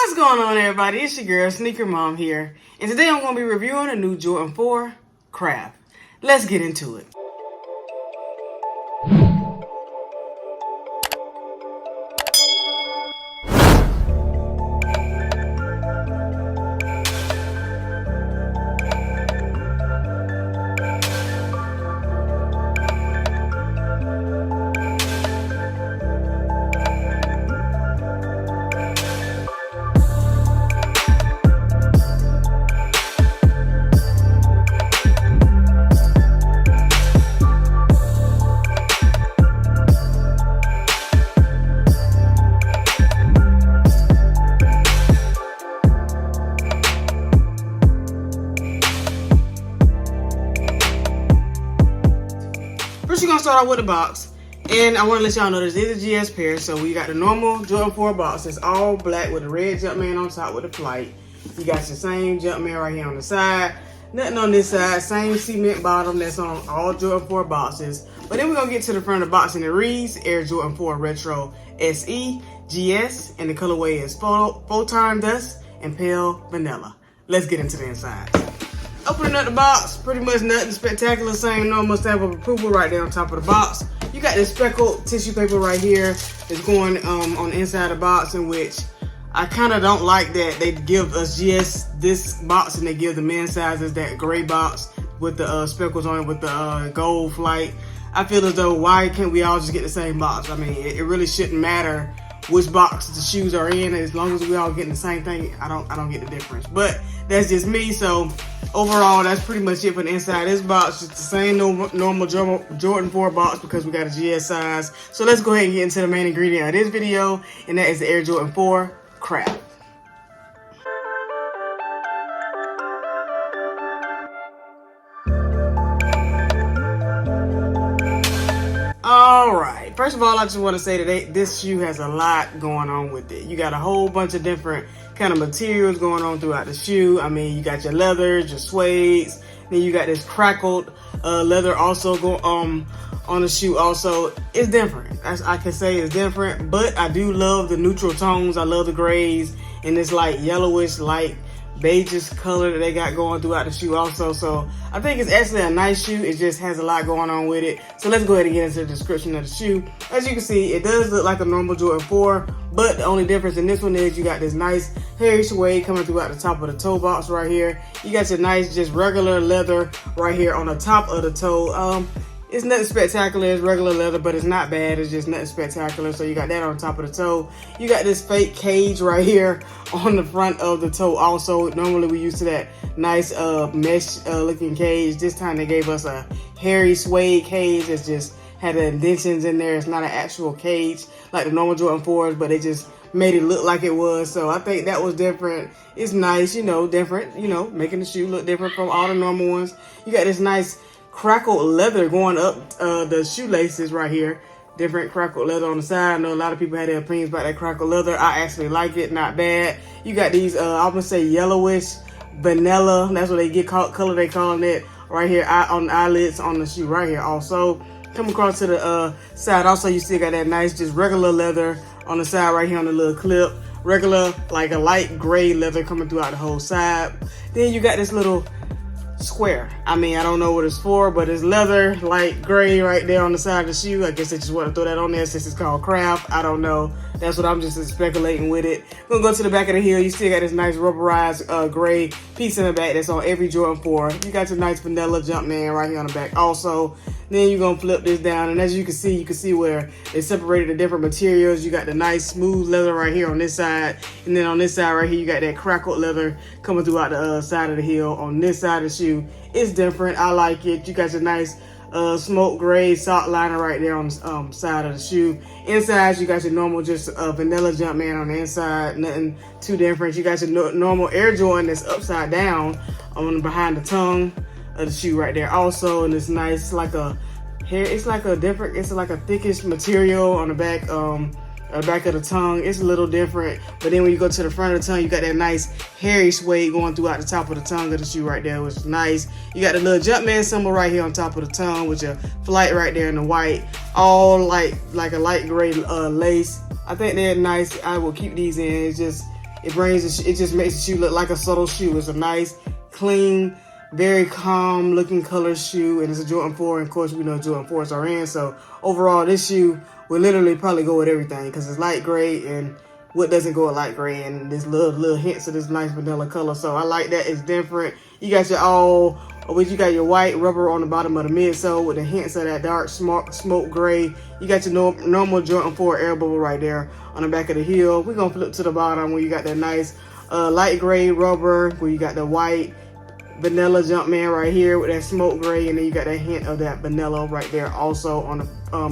What's going on, everybody? It's your girl, SnkrMom here. And today I'm going to be reviewing a new Jordan 4 Craft. Let's get into it. First, you're going to start out with a box. And I want to let y'all know this is a GS pair. So we got the normal Jordan 4 box. It's all black with a red Jumpman on top with a flight. You got your same Jumpman right here on the side. Nothing on this side. Same cement bottom that's on all Jordan 4 boxes. But then we're going to get to the front of the box and it reads Air Jordan 4 Retro SE GS. And the colorway is Photon Dust and Pale Vanilla. Let's get into the inside. Opening up the box, pretty much nothing spectacular. Same normal stamp of approval right there on top of the box. You got this speckled tissue paper right here that's going on the inside of the box, in which I kind of don't like that they give us GS this box and they give the men's sizes that gray box with the speckles on it with the gold flight. I feel as though, why can't we all just get the same box? I mean, it really shouldn't matter which box the shoes are in, as long as we all getting the same thing. I don't get the difference, but that's just me. So overall, that's pretty much it for the inside of this box. Just the same normal Jordan 4 box because we got a GS size. So let's go ahead and get into the main ingredient of this video, and that is the Air Jordan 4 Craft. Alright, first of all, I just want to say that this shoe has a lot going on with it. You got a whole bunch of different kind of materials going on throughout the shoe. I mean, you got your leathers, your suedes, then you got this crackled leather also on the shoe also. It's different. I can say it's different, but I do love the neutral tones. I love the grays and this like yellowish, light beigeish color that they got going throughout the shoe also. So I think it's actually a nice shoe. It just has a lot going on with it. So let's go ahead and get into the description of the shoe. As you can see, it does look like a normal Jordan 4, but the only difference in this one is you got this nice hairy suede coming throughout the top of the toe box right here. You got your nice just regular leather right here on the top of the toe. It's nothing spectacular. It's regular leather, but it's not bad. It's just nothing spectacular. So you got that on top of the toe. You got this fake cage right here on the front of the toe also. Normally we used to that nice mesh looking cage. This time they gave us a hairy suede cage that's just had the indentions in there. It's not an actual cage like the normal Jordan 4s, but they just made it look like it was. So I think that was different. It's nice, you know, different, you know, making the shoe look different from all the normal ones. You got this nice crackled leather going up the shoelaces right here. Different crackled leather on the side. I know a lot of people had their opinions about that crackled leather. I actually like it, not bad. You got these I'm gonna say yellowish vanilla, that's what they get called, color they calling it right here on the eyelids on the shoe right here. Also come across to the side also, you still got that nice just regular leather on the side right here on the little clip. Regular, like a light gray leather coming throughout the whole side. Then you got this little square. I mean, I don't know what it's for, but it's leather, light gray right there on the side of the shoe. I guess they just want to throw that on there since it's called craft. I don't know. That's what I'm just speculating with it. We're gonna go to the back of the heel. You still got this nice rubberized gray piece in the back that's on every Jordan 4. You got your nice vanilla Jumpman right here on the back also. Then you're gonna flip this down, and as you can see where they separated the different materials. You got the nice smooth leather right here on this side, and then on this side right here you got that crackled leather coming throughout the side of the heel. On this side of the shoe, it's different. I like it. You got your nice smoke gray sock liner right there on the side of the shoe. Inside you got your normal just vanilla Jumpman on the inside. Nothing too different. You got your normal Air Jordan that's upside down on behind the tongue of the shoe right there also, and it's nice like a hair. It's like a different. It's like a thickish material on the back back of the tongue. It's a little different, but then when you go to the front of the tongue, you got that nice hairy suede going throughout the top of the tongue of the shoe right there, which is nice. You got the little Jumpman symbol right here on top of the tongue with your flight right there in the white, all like a light gray lace. I think they're nice. I will keep these in. It's just, It just makes the shoe look like a subtle shoe. It's a nice, clean, very calm looking color shoe, and it's a Jordan 4, and of course we know Jordan 4s are in, so overall this shoe will literally probably go with everything because it's light gray, and what doesn't go with light gray, and this little hints of this nice vanilla color. So I like that. It's different. You got you got your white rubber on the bottom of the midsole with the hints of that dark smoke gray. You got your normal Jordan 4 air bubble right there on the back of the heel. We're gonna flip to the bottom where you got that nice light gray rubber, where you got the white vanilla Jumpman right here with that smoke gray, and then you got that hint of that vanilla right there also on the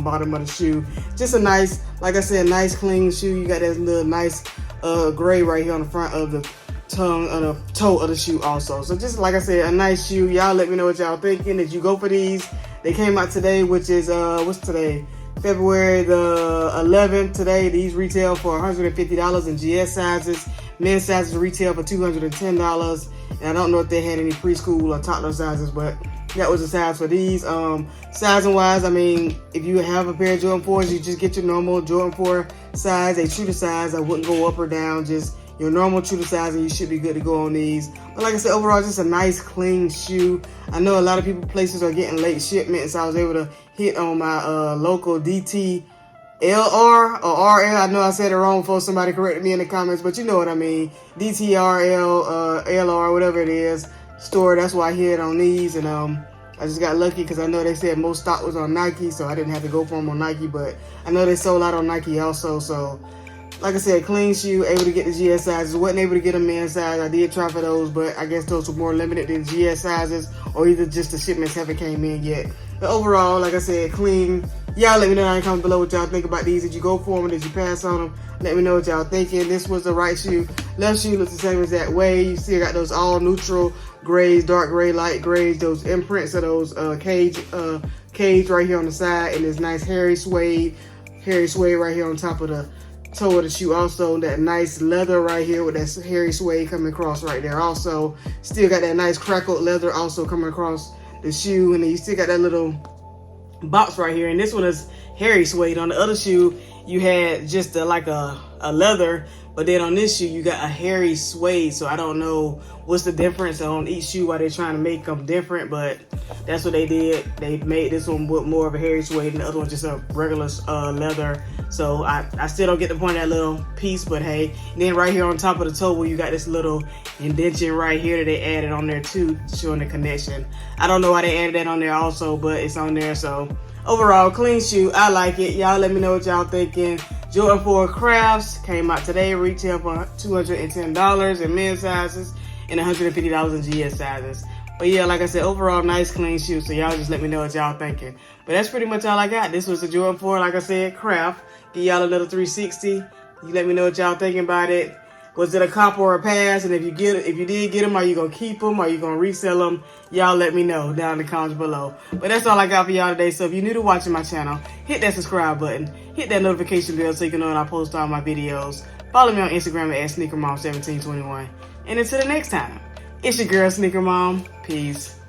bottom of the shoe. Just a nice, like I said, nice clean shoe. You got that little nice gray right here on the front of the toe of the shoe also. So just like I said, a nice shoe. Y'all let me know what y'all thinking. Did you go for these? They came out today, which is what's today? February the 11th. Today these retail for $150 in GS sizes. Men's sizes retail for $210. And I don't know if they had any preschool or toddler sizes, but that was the size for these. Sizing wise, I mean, if you have a pair of Jordan 4s, you just get your normal Jordan 4 size, a true to size. I wouldn't go up or down, just your normal true to size, and you should be good to go on these. But like I said, overall, just a nice clean shoe. I know a lot of places are getting late shipments, so I was able to hit on my local DT LR or RL. I know I said it wrong before somebody corrected me in the comments, but you know what I mean. DTRL, LR, whatever it is, store. That's why I hit on these, and I just got lucky because I know they said most stock was on Nike, so I didn't have to go for them on Nike, but I know they sold out on Nike also. So like I said, clean shoe, able to get the GS sizes. Wasn't able to get a men's size. I did try for those, but I guess those were more limited than GS sizes, or either just the shipments haven't came in yet. But overall, like I said, clean. Y'all let me know in the comments below what y'all think about these. Did you go for them or did you pass on them? Let me know what y'all thinking. This was the right shoe. Left shoe looks the same as that way. You still got those all neutral grays, dark gray, light grays, those imprints of those cage right here on the side, and this nice hairy suede right here on top of the toe of the shoe. Also that nice leather right here with that hairy suede coming across right there. Also still got that nice crackled leather also coming across the shoe, and then you still got that little box right here, and this one is hairy suede. On the other shoe you had just like a leather, but then on this shoe you got a hairy suede. So I don't know what's the difference on each shoe, why they're trying to make them different, but that's what they did. They made this one with more of a hairy suede, and the other one just a regular leather. So I still don't get the point of that little piece, but hey. And then right here on top of the toe where you got this little indention right here that they added on there too, showing the connection. I don't know why they added that on there also, but it's on there. So overall, clean shoe. I like it. Y'all let me know what y'all thinking. Jordan 4 Crafts came out today, retail for $210 in men's sizes and $150 in GS sizes. But yeah, like I said, overall nice clean shoe. So y'all just let me know what y'all thinking. But that's pretty much all I got. This was the Jordan 4, like I said, Craft. Give y'all another 360. You let me know what y'all thinking about it. Was it a cop or a pass? And if you did get them, are you gonna keep them? Are you gonna resell them? Y'all let me know down in the comments below. But that's all I got for y'all today. So if you're new to watching my channel, hit that subscribe button, hit that notification bell so you can know when I post all my videos. Follow me on Instagram at SnkrMom1721. And until the next time, it's your girl SnkrMom. Peace.